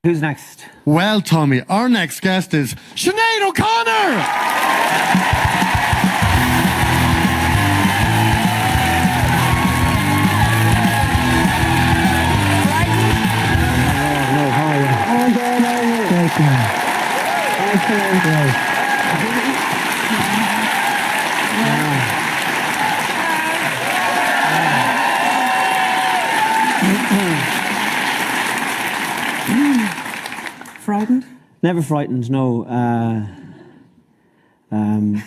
Who's next? Well, Tommy, our next guest is Sinead O'Connor! Frightened? Never frightened, no. I'm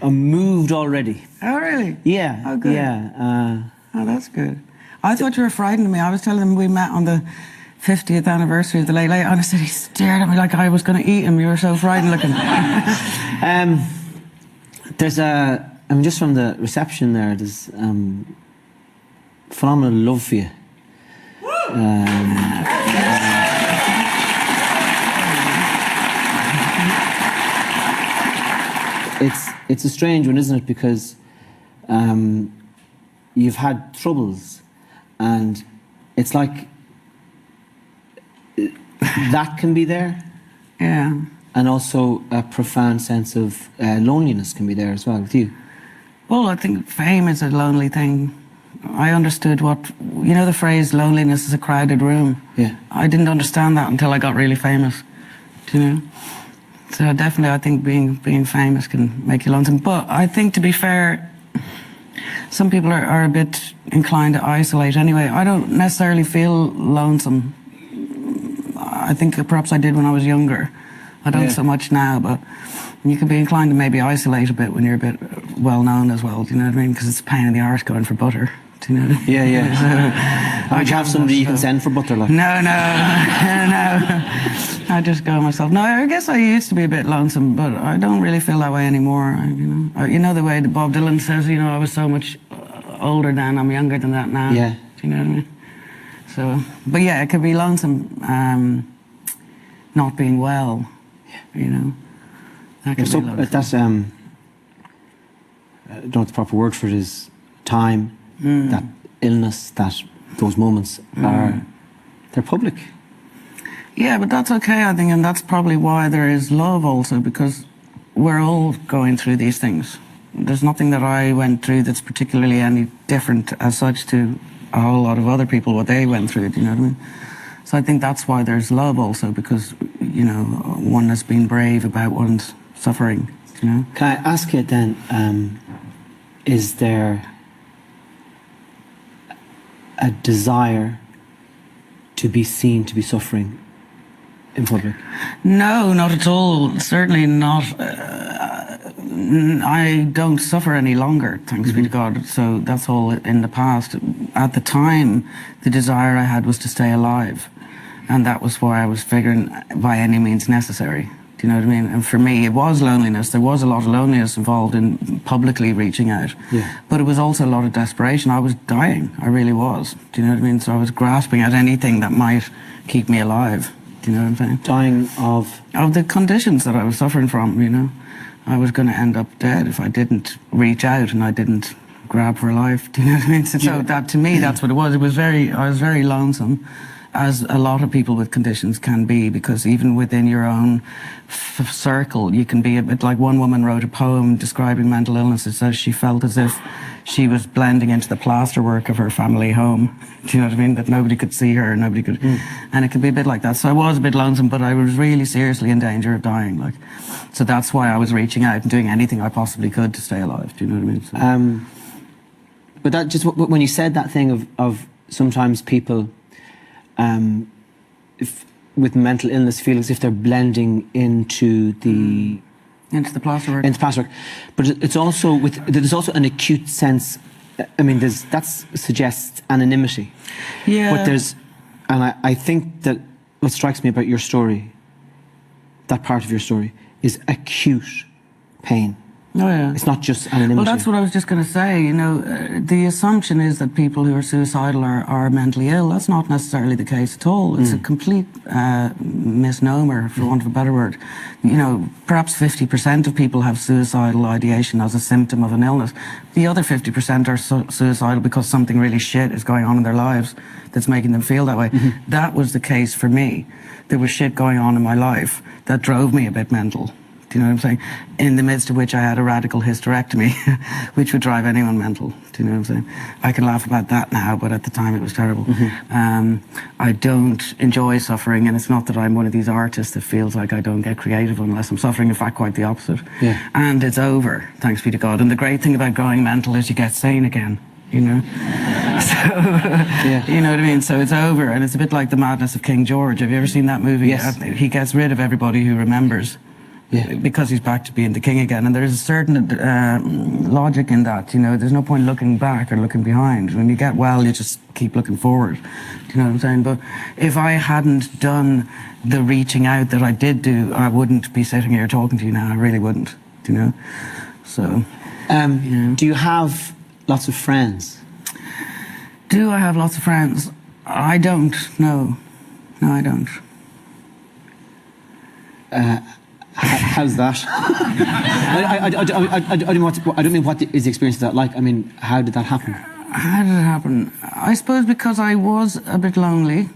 moved already. Oh, really? Yeah. Oh, good. Yeah. Oh, that's good. I thought you were frightened of me. I was telling him we met on the 50th anniversary of the Late Late, and I said he stared at me like I was going to eat him. You were so frightened looking. There's just from the reception there, there's phenomenal love for you. It's a strange one, isn't it? Because you've had troubles, and it's like that can be there. Yeah. And also a profound sense of loneliness can be there as well with you. Well, I think fame is a lonely thing. I understood the phrase loneliness is a crowded room. Yeah. I didn't understand that until I got really famous, do you know? So definitely I think being famous can make you lonesome. But I think, to be fair, some people are a bit inclined to isolate anyway. I don't necessarily feel lonesome. I think perhaps I did when I was younger. I don't so much now, but you can be inclined to maybe isolate a bit when you're a bit well known as well, do you know what I mean? Because it's a pain in the arse going for butter, do you know what I mean? Yeah, yeah. Would you have somebody you can send for butter? Like? No, no. I just go myself. No, I guess I used to be a bit lonesome, but I don't really feel that way anymore. You know the way that Bob Dylan says, I was so much older then, I'm younger than that now. Yeah. Do you know what I mean? So, but yeah, it could be lonesome not being well, That could be lonesome. That's, I don't know what the proper word for it is, time, that illness, those moments they're public. Yeah, but that's okay, I think, and that's probably why there is love also, because we're all going through these things. There's nothing that I went through that's particularly any different as such to a whole lot of other people, what they went through, do you know what I mean? So I think that's why there's love also, because, one has been brave about one's suffering, Can I ask you then, is there a desire to be seen to be suffering in public? No, not at all. Certainly not. I don't suffer any longer, thanks be to God. So that's all in the past. At the time, the desire I had was to stay alive. And that was why I was figuring by any means necessary. Do you know what I mean? And for me, it was loneliness. There was a lot of loneliness involved in publicly reaching out. Yeah. But it was also a lot of desperation. I was dying. I really was. Do you know what I mean? So I was grasping at anything that might keep me alive. Do you know what I'm saying? Dying of? Of the conditions that I was suffering from, I was going to end up dead if I didn't reach out and I didn't grab for life. Do you know what I mean? So that, to me, that's what it was. I was very lonesome, as a lot of people with conditions can be, because even within your own circle, you can be a bit like one woman wrote a poem describing mental illness. It says she felt as if she was blending into the plasterwork of her family home. Do you know what I mean? That nobody could see her, nobody could... And it could be a bit like that. So I was a bit lonesome, but I was really seriously in danger of dying. So that's why I was reaching out and doing anything I possibly could to stay alive. Do you know what I mean? But that just, when you said that thing of sometimes people... with mental illness feel as if they're blending into the plasterwork. Into plasterwork, but there's also an acute sense. I mean, that suggests anonymity. Yeah. But I think that what strikes me about your story, that part of your story, is acute pain. Oh, yeah. It's not just anonymity. Well, that's what I was just going to say. You know, the assumption is that people who are suicidal are mentally ill. That's not necessarily the case at all. It's a complete misnomer, for want of a better word. You know, perhaps 50% of people have suicidal ideation as a symptom of an illness. The other 50% are suicidal because something really shit is going on in their lives that's making them feel that way. That was the case for me. There was shit going on in my life that drove me a bit mental. Do you know what I'm saying? In the midst of which I had a radical hysterectomy, which would drive anyone mental. Do you know what I'm saying? I can laugh about that now, but at the time it was terrible. I don't enjoy suffering, and it's not that I'm one of these artists that feels like I don't get creative unless I'm suffering. In fact, quite the opposite. Yeah. And it's over, thanks be to God. And the great thing about going mental is you get sane again. You know, so you know what I mean. So it's over, and it's a bit like The Madness of King George. Have you ever seen that movie? Yes. He gets rid of everybody who remembers. Yeah. Because he's back to being the king again, and there's a certain logic in that. You know, there's no point looking back or looking behind. When you get well, you just keep looking forward. Do you know what I'm saying? But if I hadn't done the reaching out that I did do, I wouldn't be sitting here talking to you now. I really wouldn't. Do you know? So, you know. Do you have lots of friends? Do I have lots of friends? I don't. No, I don't. How's that? I don't mean what is the experience of that like. I mean, how did that happen? How did it happen? I suppose because I was a bit lonely.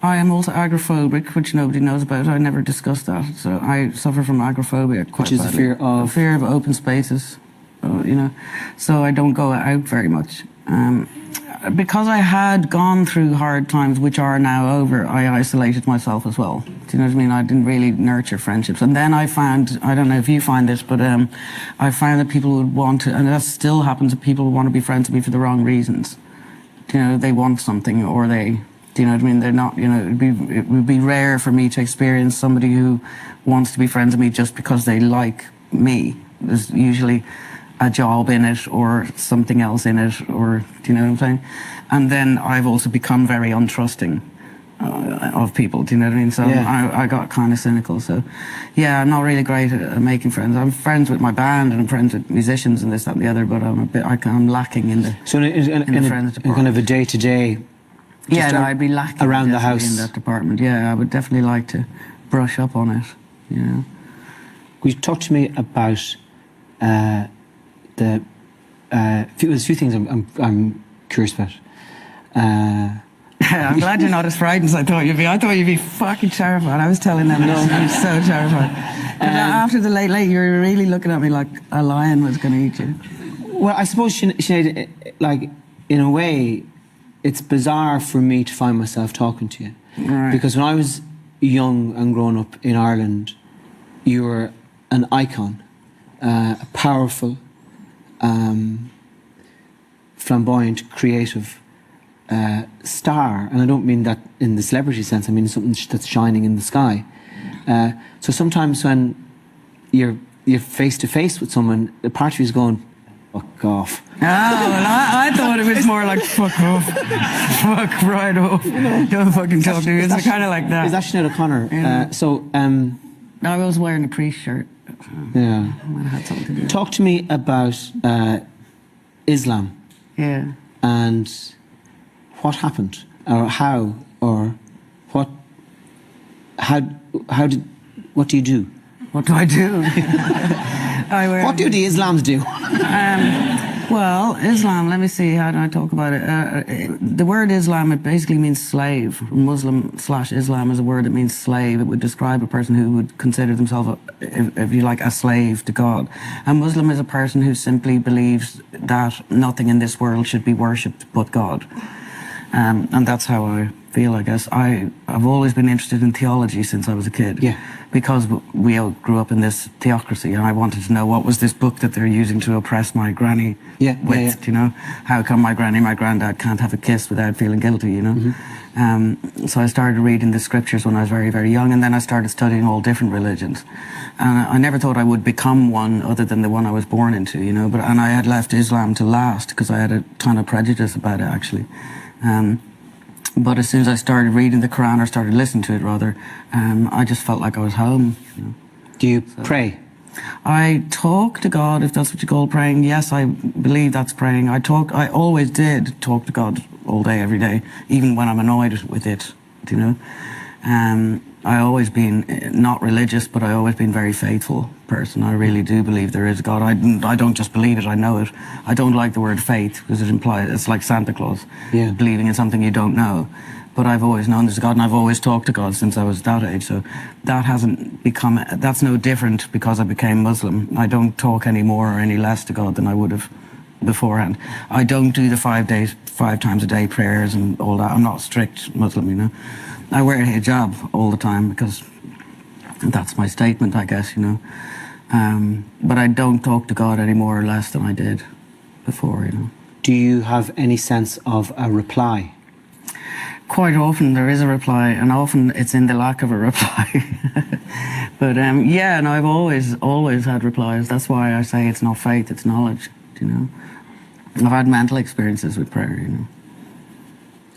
I am also agoraphobic, which nobody knows about. I never discussed that. So I suffer from agoraphobia quite badly. Which is a fear of open spaces, you know. So I don't go out very much. Because I had gone through hard times, which are now over, I isolated myself as well. Do you know what I mean? I didn't really nurture friendships. And then I found, I don't know if you find this, but I found that people would want to, and that still happens, that people want to be friends with me for the wrong reasons. Do you know, they want something, or they, do you know what I mean? They're not, you know, it would be rare for me to experience somebody who wants to be friends with me just because they like me. There's usually a job in it or something else in it, or do you know what I'm saying? And then I've also become very untrusting of people, do you know what I mean? So yeah. I got kind of cynical. So yeah, I'm not really great at making friends. I'm friends with my band and I'm friends with musicians and this, that and the other, but I'm lacking in the friends department. In kind of a day-to-day, yeah, no, I'd be lacking around the house in that department. Yeah, I would definitely like to brush up on it, you know. Will you talk to me about there's a few things I'm curious about. I'm glad you're not as frightened as I thought you'd be. I thought you'd be fucking terrified. I was telling them, no, I'm so terrified. But after the late, you were really looking at me like a lion was going to eat you. Well, I suppose, Sinead, like, in a way, it's bizarre for me to find myself talking to you. Right. Because when I was young and growing up in Ireland, you were an icon, a powerful, flamboyant, creative star, and I don't mean that in the celebrity sense. I mean something that's shining in the sky. So sometimes when you're face to face with someone, a part of you is going, "Fuck off." Oh, well, I thought it was more like "fuck off," "fuck right off." Don't fucking talk to me. It's kind of like that. Is that Sinead O'Connor? Yeah. I was wearing a priest shirt. Yeah. I might have had something to do. Talk to me about Islam. Yeah. And what happened, or how, or what? What do you do? What do I do? What do the Islams do? Well, Islam, let me see, how do I talk about it? The word Islam, it basically means slave. Muslim/Islam is a word that means slave. It would describe a person who would consider themselves, if you like, a slave to God. A Muslim is a person who simply believes that nothing in this world should be worshipped but God. And that's how I feel, I guess. I've always been interested in theology since I was a kid. Yeah. Because we all grew up in this theocracy, and I wanted to know what was this book that they're using to oppress my granny with, you know? How come my granny, my granddad can't have a kiss without feeling guilty, you know? Mm-hmm. So I started reading the scriptures when I was very, very young, and then I started studying all different religions. And I never thought I would become one other than the one I was born into, you know? And I had left Islam to last because I had a ton of prejudice about it, actually. But as soon as I started reading the Quran, or started listening to it rather, I just felt like I was home. You know? Do you pray? I talk to God, if that's what you call praying. Yes, I believe that's praying. I always did talk to God all day, every day, even when I'm annoyed with it, you know. I always been not religious, but I always been very faithful person. I really do believe there is a God. I don't just believe it, I know it. I don't like the word faith because it implies, it's like Santa Claus, believing in something you don't know. But I've always known there's a God, and I've always talked to God since I was that age. So that hasn't become, that's no different because I became Muslim. I don't talk any more or any less to God than I would have beforehand. I don't do the 5 times a day prayers and all that. I'm not a strict Muslim, you know. I wear a hijab all the time because that's my statement, I guess, you know. But I don't talk to God any more or less than I did before, you know. Do you have any sense of a reply? Quite often there is a reply, and often it's in the lack of a reply. But yeah, and I've always had replies. That's why I say it's not faith, it's knowledge, you know. I've had mental experiences with prayer, you know.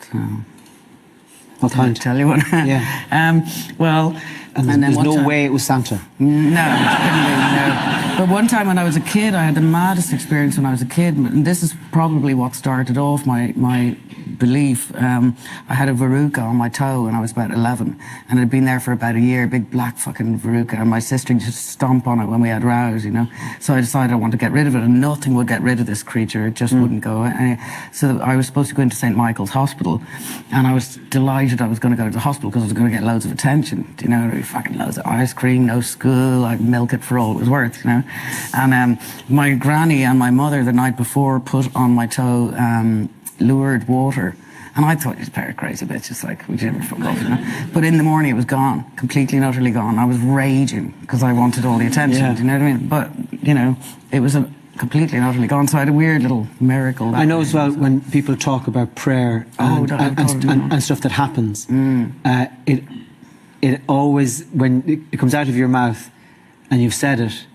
So... What kind? Tell you what. Yeah. Well, and there's no way it was Santa. No, couldn't be, no. But one time when I was a kid, I had the maddest experience when I was a kid, and this is probably what started off my belief. I had a verruca on my toe when I was about 11, and it had been there for about a year, big black fucking verruca, and my sister used to stomp on it when we had rows, you know. So I decided I wanted to get rid of it, and nothing would get rid of this creature. It just wouldn't go. So I was supposed to go into St. Michael's Hospital, and I was delighted I was going to go to the hospital because I was going to get loads of attention, you know, fucking loads of ice cream, no school, I'd milk it for all it was worth, you know. And my granny and my mother the night before put on my toe lured water, and I thought, this pair of crazy bitches, like, would you ever fuck off, you know? But in the morning it was gone, completely and utterly gone. I was raging because I wanted all the attention, do you know what I mean? But, you know, it was completely and utterly gone, so I had a weird little miracle. I know as well, when people talk about prayer and stuff that happens, it always, when it comes out of your mouth and you've said it,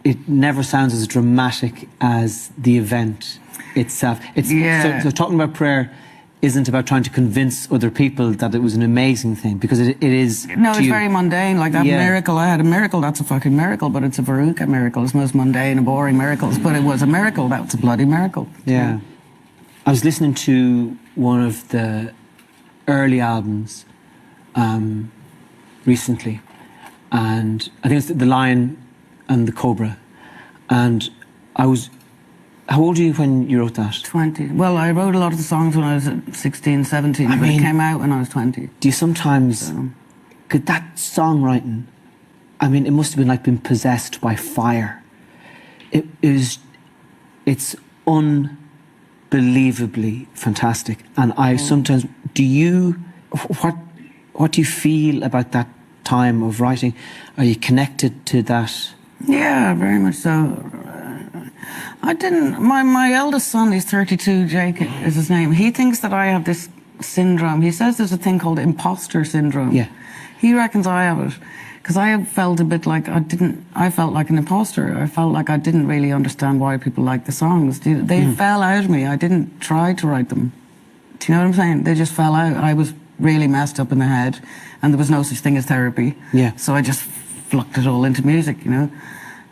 it never sounds as dramatic as the event itself. So talking about prayer isn't about trying to convince other people that it was an amazing thing, because it is. No, it's very mundane. Like that miracle, I had a miracle. That's a fucking miracle, but it's a verruca miracle. It's the most mundane and boring miracles, but it was a miracle. That's a bloody miracle. Yeah. I was listening to one of the early albums recently, and I think it's The Lion and the Cobra, and I was. How old were you when you wrote that? 20. Well, I wrote a lot of the songs when I was 16, 17, but it came out when I was 20. Do you sometimes... Could that songwriting... I mean, it must have been like being possessed by fire. It's unbelievably fantastic. And I sometimes... Do you... What do you feel about that time of writing? Are you connected to that? Yeah, very much so. I didn't... My eldest son, he's 32, Jake is his name. He thinks that I have this syndrome. He says there's a thing called imposter syndrome. Yeah. He reckons I have it. Because I have felt a bit like I felt like an imposter. I felt like I didn't really understand why people like the songs. They fell out of me. I didn't try to write them. Do you know what I'm saying? They just fell out. I was really messed up in the head, and there was no such thing as therapy. Yeah. So I just flucked it all into music, you know?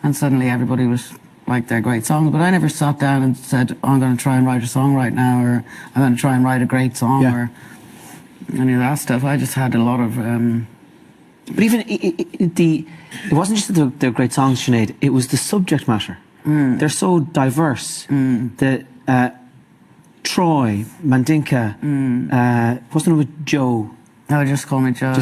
And suddenly everybody was... like they're great songs, but I never sat down and said, oh, I'm going to try and write a song right now, or I'm going to try and write a great song, or any of that stuff. I just had a lot of... But even it wasn't just that they're great songs, Sinead, it was the subject matter. They're so diverse. The Troy, Mandinka, what's the name with Joe? No, just call me Joe.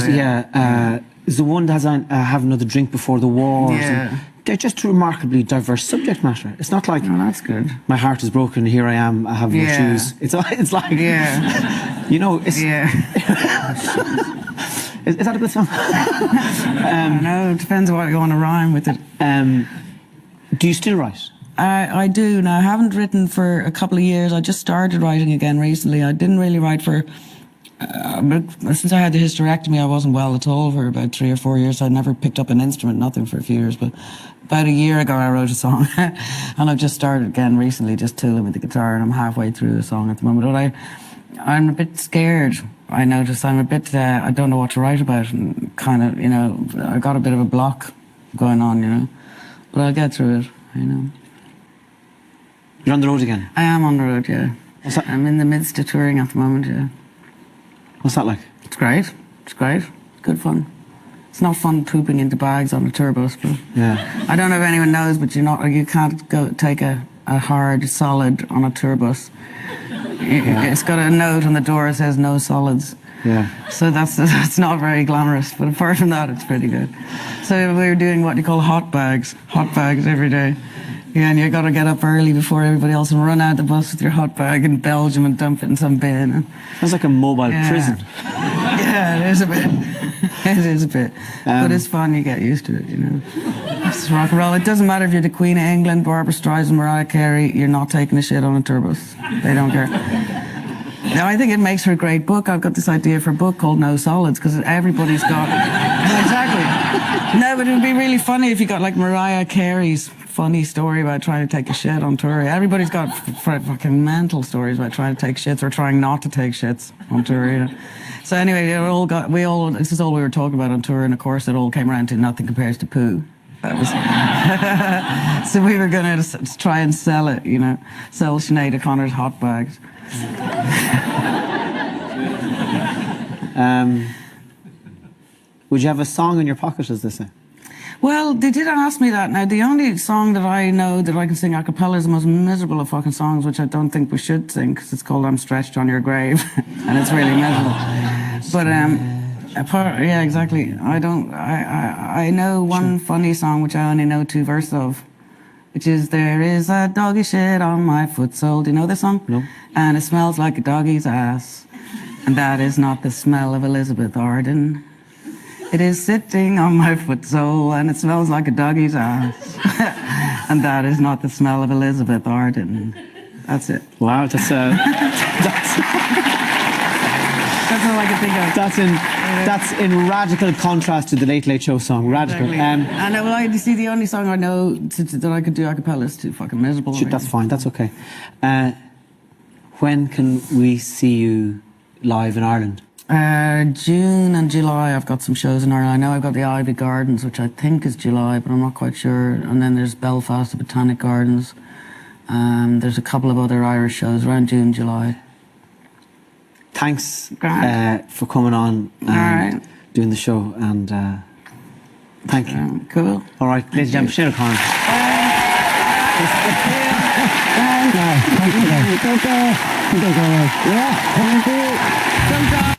Is the one that has Have Another Drink Before the Wars. Yeah. They're just remarkably diverse subject matter. It's not like, oh, that's good. My heart is broken, here I am, I have no shoes. It's like, you know, it's... Yeah. Is that a good song? No, it depends on what you want to rhyme with it. Do you still write? I do. Now, I haven't written for a couple of years. I just started writing again recently. I didn't really write for... since I had the hysterectomy, I wasn't well at all for about 3 or 4 years. I never picked up an instrument, nothing for a few years. But about a year ago, I wrote a song, and I've just started again recently, just tooling with the guitar, and I'm halfway through a song at the moment. But I'm a bit scared. I notice I'm a bit. I don't know what to write about, and kind of, you know, I got a bit of a block going on, you know. but I'll get through it, you know. You're on the road again. I am on the road, yeah. What's that? I'm in the midst of touring at the moment, yeah. What's that like? It's great. It's great. Good fun. It's not fun pooping into bags on a tour bus, but Yeah. I don't know if anyone knows, but you can't go take a hard solid on a tour bus. It's got a note on the door that says no solids. Yeah. So that's not very glamorous, but apart from that, it's pretty good. So we were doing what you call hot bags every day. Yeah, and you got to get up early before everybody else and run out the bus with your hot bag in Belgium and dump it in some bin. Sounds like a mobile prison. Yeah, it is a bit. It is a bit. But it's fun, you get used to it, you know. It's rock and roll. It doesn't matter if you're the Queen of England, Barbara Streisand, Mariah Carey, you're not taking a shit on a tour bus. They don't care. Now, I think it makes for a great book. I've got this idea for a book called No Solids, because everybody's got... Exactly. No, but it would be really funny if you got like Mariah Carey's funny story about trying to take a shit on tour. Everybody's got fucking mental stories about trying to take shits or trying not to take shits on tour, you know. So anyway, this is all we were talking about on tour, and of course it all came around to nothing compares to poo. That was so we were going to try and sell it, you know, sell Sinead O'Connor's hot bags. Would you have a song in your pocket, as they say? Well, they did ask me that. Now, the only song that I know that I can sing a cappella is the most miserable of fucking songs, which I don't think we should sing, because it's called I'm Stretched on Your Grave, and it's really miserable. But, yeah, exactly. I know one funny song, which I only know 2 verses of, which is, there is a doggy shit on my foot sole. Do you know this song? No. And it smells like a doggy's ass, and that is not the smell of Elizabeth Arden. It is sitting on my foot sole, and it smells like a doggy's ass. And that is not the smell of Elizabeth Arden. That's it. Wow, that's all I can think of. that's in radical contrast to the Late Late Show song. Radical. Exactly. And you see, the only song I know that I could do a cappella is too fucking miserable. That's fine. That's okay. When can we see you live in Ireland? June and July, I've got some shows in Ireland. I know I've got the Ivy Gardens, which I think is July, but I'm not quite sure. And then there's Belfast, the Botanic Gardens. There's a couple of other Irish shows around June, July. Thanks for coming on and doing the show. And thank you. Cool. All right, ladies and gentlemen, Sinead O'Connor. Thank you.